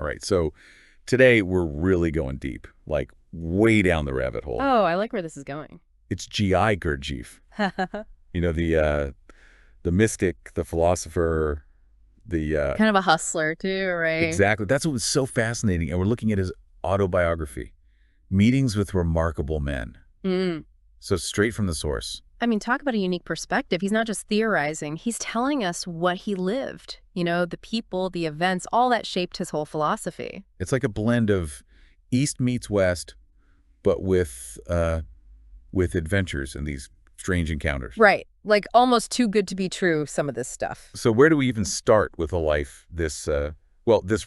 All right, so today we're really going deep, like way down the rabbit hole. Oh, I like where this is going. It's G.I. Gurdjieff. You know, the mystic, the philosopher, the Kind of a hustler too, right? exactly. That's what was so fascinating. And we're looking at his autobiography, Meetings with Remarkable Men. Mm. So straight from the source. I mean, talk about a unique perspective. He's not just theorizing, he's telling us what he lived. You know, the people, the events, all that shaped his whole philosophy. It's like a blend of East meets West, but with adventures and these strange encounters. Right. Like almost too good to be true, some of this stuff. So where do we even start with a life this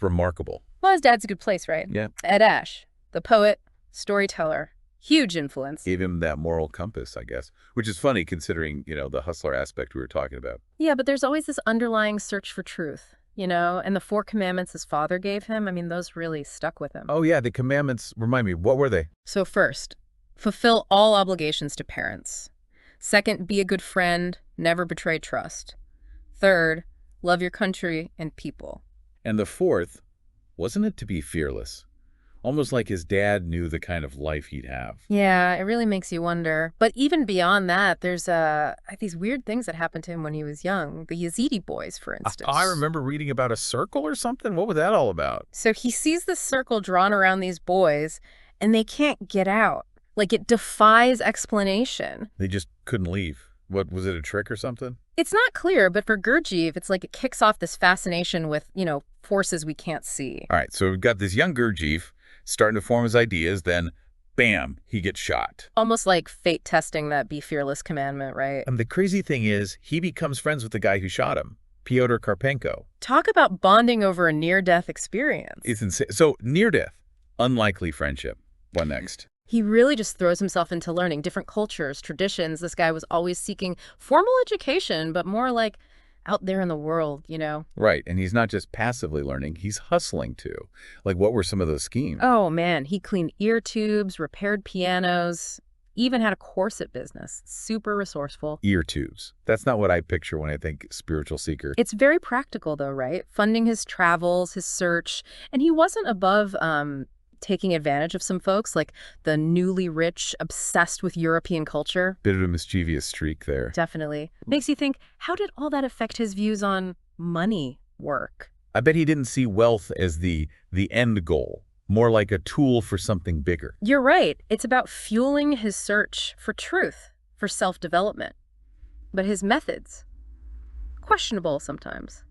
remarkable? Well, his dad's a good place, right? Yeah. Ed Ashe, the poet, storyteller, huge influence. Gave him that moral compass, I guess, which is funny considering, the hustler aspect we were talking about. Yeah, but there's always this underlying search for truth, and the 4 commandments his father gave him, I mean, those really stuck with him. Oh, yeah, the commandments, remind me, what were they? So first, fulfill all obligations to parents. Second, be a good friend, never betray trust. Third, love your country and people. And the fourth, wasn't it to be fearless? Almost like his dad knew the kind of life he'd have. Yeah, it really makes you wonder. But even beyond that, there's these weird things that happened to him when he was young. The Yazidi boys, for instance. I remember reading about a circle or something. What was that all about? So he sees this circle drawn around these boys, and they can't get out. Like, it defies explanation. They just couldn't leave. What, was it a trick or something? It's not clear, but for Gurdjieff, it's like it kicks off this fascination with, forces we can't see. All right, so we've got this young Gurdjieff starting to form his ideas, then, bam, he gets shot. Almost like fate testing that be fearless commandment, right? And the crazy thing is, he becomes friends with the guy who shot him, Pyotr Karpenko. Talk about bonding over a near-death experience. It's insane. So, near death, unlikely friendship. What next? He really just throws himself into learning different cultures, traditions. This guy was always seeking formal education, but more like out there in the world, Right, and he's not just passively learning, he's hustling too. Like, what were some of those schemes? Oh, man, he cleaned ear tubes, repaired pianos, even had a corset business. Super resourceful. Ear tubes. That's not what I picture when I think spiritual seeker. It's very practical, though, right? Funding his travels, his search. And he wasn't above taking advantage of some folks, like the newly rich, obsessed with European culture. Bit of a mischievous streak there. Definitely. Makes you think, how did all that affect his views on money work? I bet he didn't see wealth as the end goal, more like a tool for something bigger. You're right. It's about fueling his search for truth, for self-development. But his methods, questionable sometimes.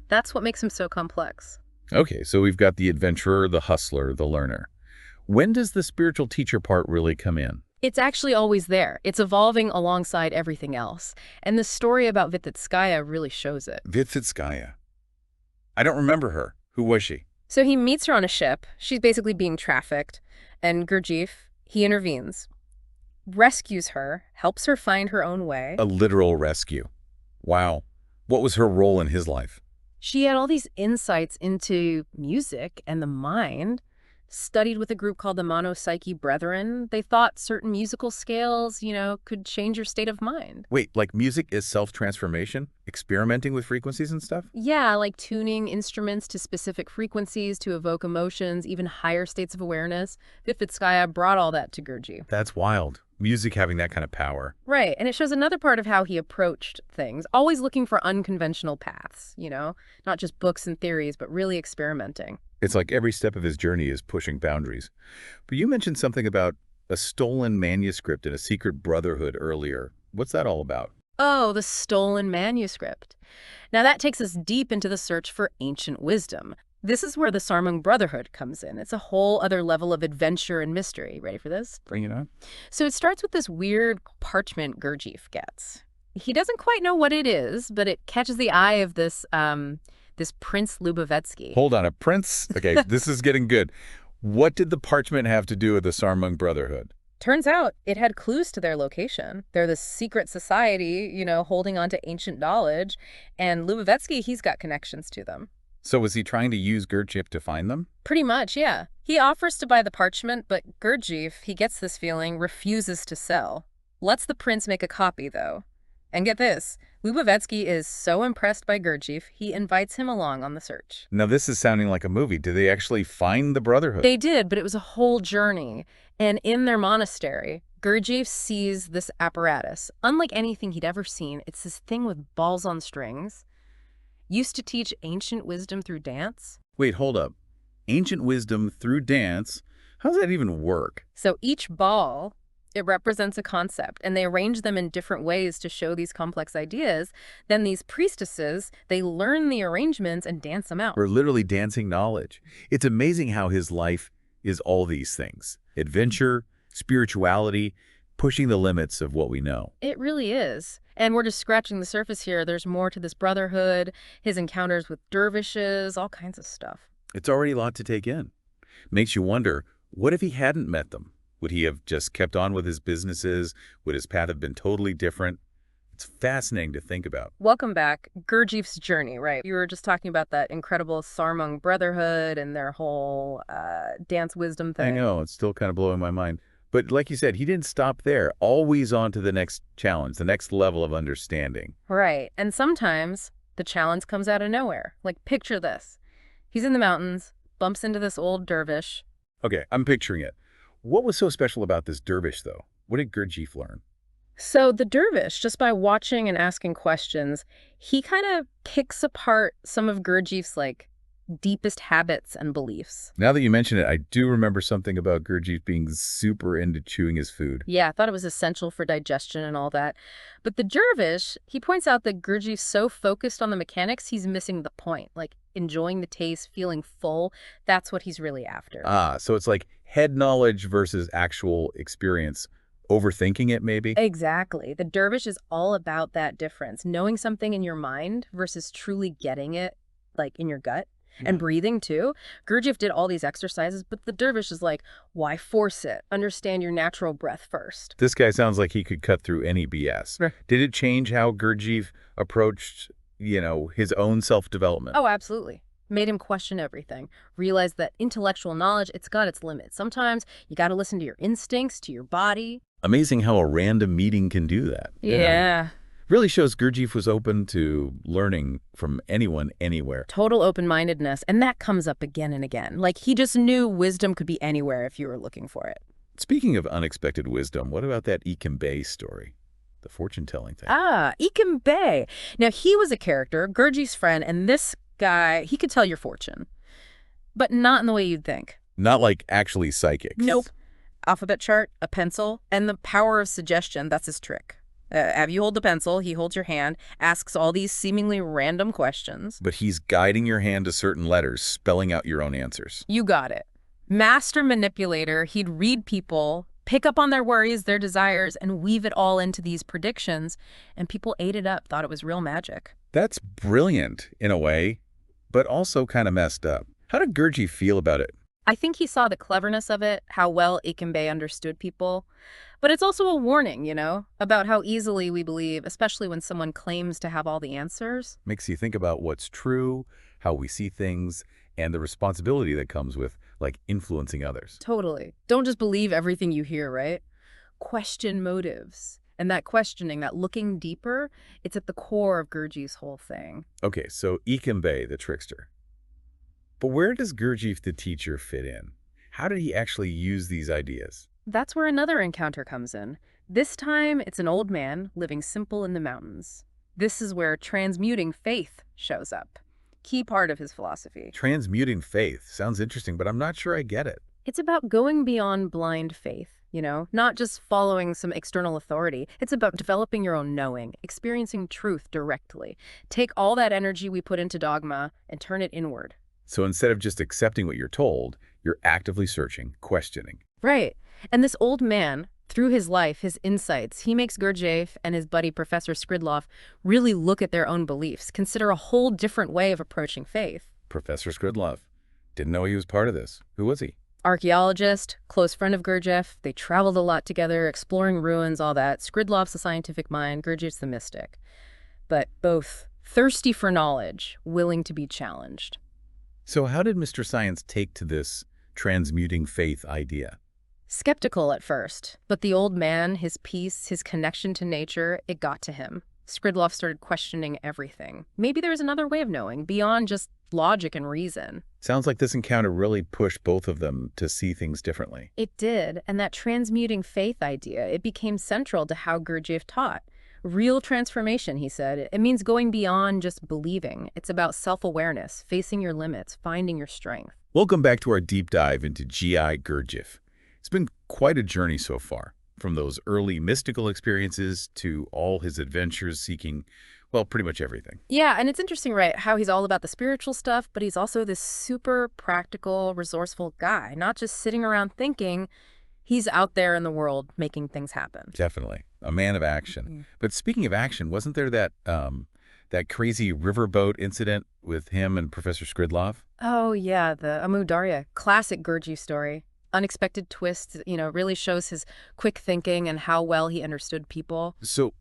That's what makes him so complex. Okay, so we've got the adventurer, the hustler, the learner. When does the spiritual teacher part really come in? It's actually always there. It's evolving alongside everything else. And the story about Vitsitskaya really shows it. Vitsitskaya. I don't remember her. Who was she? So he meets her on a ship. She's basically being trafficked. And Gurdjieff, he intervenes, rescues her, helps her find her own way. A literal rescue. Wow. What was her role in his life? She had all these insights into music and the mind, studied with a group called the Monopsyche Brethren. They thought certain musical scales, could change your state of mind. Wait, like music is self-transformation? Experimenting with frequencies and stuff? Yeah, like tuning instruments to specific frequencies to evoke emotions, even higher states of awareness. Vitsitskaya brought all that to Gurdjieff. That's wild. Music having that kind of power. Right, and it shows another part of how he approached things, always looking for unconventional paths, not just books and theories, but really experimenting. It's like every step of his journey is pushing boundaries. But you mentioned something about a stolen manuscript in a secret brotherhood earlier. What's that all about? Oh, the stolen manuscript. Now that takes us deep into the search for ancient wisdom. This is where the Sarmung Brotherhood comes in. It's a whole other level of adventure and mystery. Ready for this? Bring it on. So it starts with this weird parchment Gurdjieff gets. He doesn't quite know what it is, but it catches the eye of this Prince Lubavetsky. Hold on, a prince? Okay, this is getting good. What did the parchment have to do with the Sarmung Brotherhood? Turns out it had clues to their location. They're this secret society, holding on to ancient knowledge. And Lubavetsky, he's got connections to them. So was he trying to use Gurdjieff to find them? Pretty much, yeah. He offers to buy the parchment, but Gurdjieff, he gets this feeling, refuses to sell. Lets the prince make a copy, though. And get this, Lubavitski is so impressed by Gurdjieff, he invites him along on the search. Now, this is sounding like a movie. Did they actually find the Brotherhood? They did, but it was a whole journey. And in their monastery, Gurdjieff sees this apparatus. Unlike anything he'd ever seen, it's this thing with balls on strings. Used to teach ancient wisdom through dance. Wait, hold up. Ancient wisdom through dance? How does that even work? So each ball, it represents a concept, and they arrange them in different ways to show these complex ideas. Then these priestesses, they learn the arrangements and dance them out. We're literally dancing knowledge. It's amazing how his life is all these things. Adventure, spirituality, pushing the limits of what we know. It really is. And we're just scratching the surface here. There's more to this brotherhood, his encounters with dervishes, all kinds of stuff. It's already a lot to take in. Makes you wonder, what if he hadn't met them? Would he have just kept on with his businesses? Would his path have been totally different? It's fascinating to think about. Welcome back. Gurdjieff's journey, right? You were just talking about that incredible Sarmung brotherhood and their whole dance wisdom I thing. know, it's still kind of blowing my mind. But like you said, he didn't stop there. Always on to the next challenge, the next level of understanding. Right. And sometimes the challenge comes out of nowhere. Like, picture this. He's in the mountains, bumps into this old dervish. Okay, I'm picturing it. What was so special about this dervish, though? What did Gurdjieff learn? So the dervish, just by watching and asking questions, he kind of picks apart some of Gurdjieff's, like, deepest habits and beliefs. Now that you mention it, I do remember something about Gurdjieff being super into chewing his food. Yeah, I thought it was essential for digestion and all that. But the dervish, he points out that Gurdjieff's so focused on the mechanics, he's missing the point. Like, enjoying the taste, feeling full, that's what he's really after. Ah, so it's like head knowledge versus actual experience. Overthinking it, maybe? Exactly. The dervish is all about that difference, knowing something in your mind versus truly getting it, like, in your gut. And breathing, too. Gurdjieff did all these exercises, but the dervish is like, why force it? Understand your natural breath first. This guy sounds like he could cut through any BS. Right. Did it change how Gurdjieff approached, his own self-development? Oh, absolutely. Made him question everything. Realize that intellectual knowledge, it's got its limits. Sometimes you got to listen to your instincts, to your body. Amazing how a random meeting can do that. Yeah. Really shows Gurdjieff was open to learning from anyone, anywhere. Total open-mindedness. And that comes up again and again. Like, he just knew wisdom could be anywhere if you were looking for it. Speaking of unexpected wisdom, what about that Ikembe story? The fortune-telling thing. Ah, Ikembe. Now, he was a character, Gurdjieff's friend, and this guy, he could tell your fortune. But not in the way you'd think. Not like actually psychic. Nope. Alphabet chart, a pencil, and the power of suggestion, that's his trick. Have you hold the pencil, he holds your hand, asks all these seemingly random questions. But he's guiding your hand to certain letters, spelling out your own answers. You got it. Master manipulator, he'd read people, pick up on their worries, their desires, and weave it all into these predictions. And people ate it up, thought it was real magic. That's brilliant, in a way, but also kind of messed up. How did Gurdjieff feel about it? I think he saw the cleverness of it, how well Ikembe understood people. But it's also a warning, about how easily we believe, especially when someone claims to have all the answers. Makes you think about what's true, how we see things, and the responsibility that comes with, like, influencing others. Totally. Don't just believe everything you hear, right? Question motives. And that questioning, that looking deeper, it's at the core of Gurdjieff's whole thing. Okay, so Ikembe, the trickster. But where does Gurdjieff the teacher fit in? How did he actually use these ideas? That's where another encounter comes in. This time, it's an old man living simple in the mountains. This is where transmuting faith shows up. Key part of his philosophy. Transmuting faith. Sounds interesting, but I'm not sure I get it. It's about going beyond blind faith, not just following some external authority. It's about developing your own knowing, experiencing truth directly. Take all that energy we put into dogma and turn it inward. So instead of just accepting what you're told, you're actively searching, questioning. Right. And this old man, through his life, his insights, he makes Gurdjieff and his buddy Professor Skridlov really look at their own beliefs, consider a whole different way of approaching faith. Professor Skridlov. Didn't know he was part of this. Who was he? Archaeologist, close friend of Gurdjieff. They traveled a lot together, exploring ruins, all that. Skridlov's the scientific mind, Gurdjieff's the mystic. But both thirsty for knowledge, willing to be challenged. So how did Mr. Science take to this transmuting faith idea? Skeptical at first, but the old man, his peace, his connection to nature, it got to him. Skridlov started questioning everything. Maybe there was another way of knowing, beyond just logic and reason. Sounds like this encounter really pushed both of them to see things differently. It did, and that transmuting faith idea, it became central to how Gurdjieff taught. Real transformation, he said. It means going beyond just believing. It's about self-awareness, facing your limits, finding your strength. Welcome back to our deep dive into G.I. Gurdjieff. It's been quite a journey so far, from those early mystical experiences to all his adventures seeking, well, pretty much everything. Yeah, and it's interesting, right, how he's all about the spiritual stuff, but he's also this super practical, resourceful guy, not just sitting around thinking. He's out there in the world making things happen. Definitely. A man of action. But speaking of action, wasn't there that crazy riverboat incident with him and Professor Skridlov? Oh, yeah, the Amu Darya, classic Gurdjieff story. Unexpected twist, really shows his quick thinking and how well he understood people. So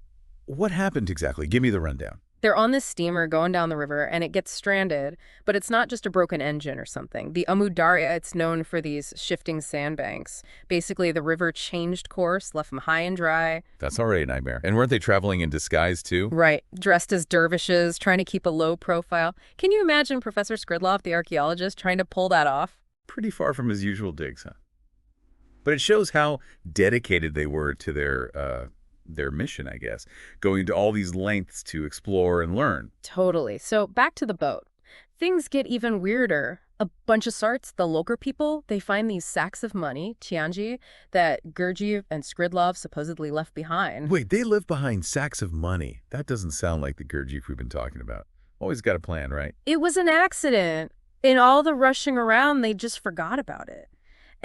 what happened exactly? Give me the rundown. They're on this steamer going down the river, and it gets stranded, but it's not just a broken engine or something. The Amu Darya, it's known for these shifting sandbanks. Basically, the river changed course, left them high and dry. That's already a nightmare. And weren't they traveling in disguise, too? Right, dressed as dervishes, trying to keep a low profile. Can you imagine Professor Skridlov, the archaeologist, trying to pull that off? Pretty far from his usual digs, huh? But it shows how dedicated they were to their mission, I guess, going to all these lengths to explore and learn. Totally. So back to the boat. Things get even weirder. A bunch of Sarts, the local people, they find these sacks of money, Tianji, that Gurdjieff and Skridlov supposedly left behind. Wait, they live behind sacks of money. That doesn't sound like the Gurdjieff we've been talking about. Always got a plan, right? It was an accident. In all the rushing around, they just forgot about it.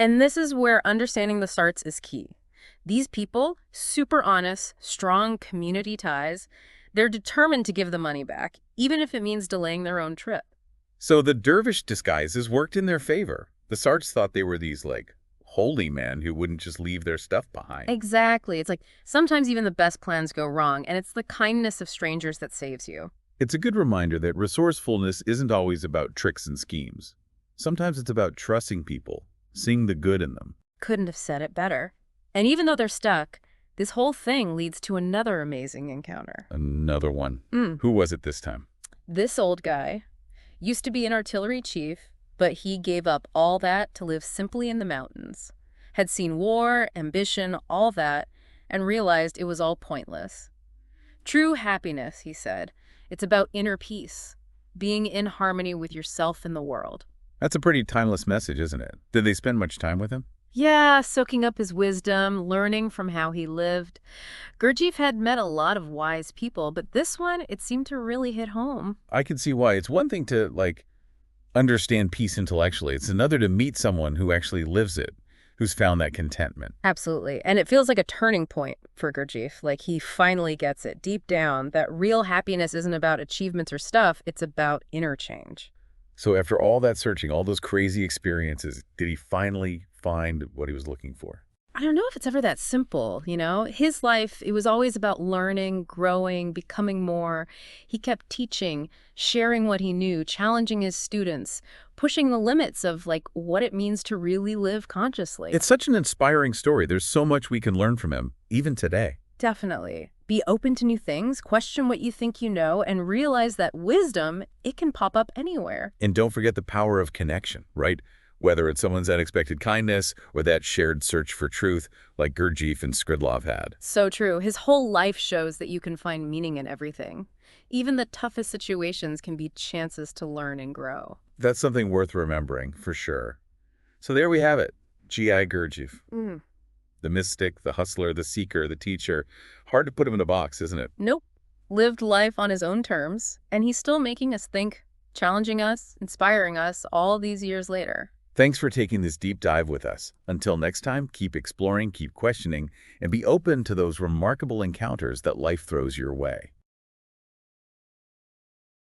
And this is where understanding the Sarts is key. These people, super honest, strong community ties, they're determined to give the money back, even if it means delaying their own trip. So the dervish disguises worked in their favor. The Sarts thought they were these, holy men who wouldn't just leave their stuff behind. Exactly. It's like sometimes even the best plans go wrong, and it's the kindness of strangers that saves you. It's a good reminder that resourcefulness isn't always about tricks and schemes. Sometimes it's about trusting people, seeing the good in them. Couldn't have said it better. And even though they're stuck, this whole thing leads to another amazing encounter. Another one. Who was it this time? This old guy used to be an artillery chief, but he gave up all that to live simply in the mountains. Had seen war, ambition, all that, and realized it was all pointless. True happiness, he said, it's about inner peace, being in harmony with yourself and the world. That's a pretty timeless message, isn't it? Did they spend much time with him? Yeah, soaking up his wisdom, learning from how he lived. Gurdjieff had met a lot of wise people, but this one, it seemed to really hit home. I can see why. It's one thing to, understand peace intellectually. It's another to meet someone who actually lives it, who's found that contentment. Absolutely. And it feels like a turning point for Gurdjieff. Like he finally gets it deep down that real happiness isn't about achievements or stuff. It's about inner change. So after all that searching, all those crazy experiences, did he finally find what he was looking for? I don't know if it's ever that simple, His life, it was always about learning, growing, becoming more. He kept teaching, sharing what he knew, challenging his students, pushing the limits of what it means to really live consciously. It's such an inspiring story. There's so much we can learn from him, even today. Definitely. Be open to new things, question what you think you know, and realize that wisdom, it can pop up anywhere. And don't forget the power of connection, right? Whether it's someone's unexpected kindness or that shared search for truth like Gurdjieff and Skridlov had. So true. His whole life shows that you can find meaning in everything. Even the toughest situations can be chances to learn and grow. That's something worth remembering, for sure. So there we have it. G.I. Gurdjieff. The mystic, the hustler, the seeker, the teacher. Hard to put him in a box, isn't it? Nope. Lived life on his own terms, and he's still making us think, challenging us, inspiring us all these years later. Thanks for taking this deep dive with us. Until next time, keep exploring, keep questioning, and be open to those remarkable encounters that life throws your way.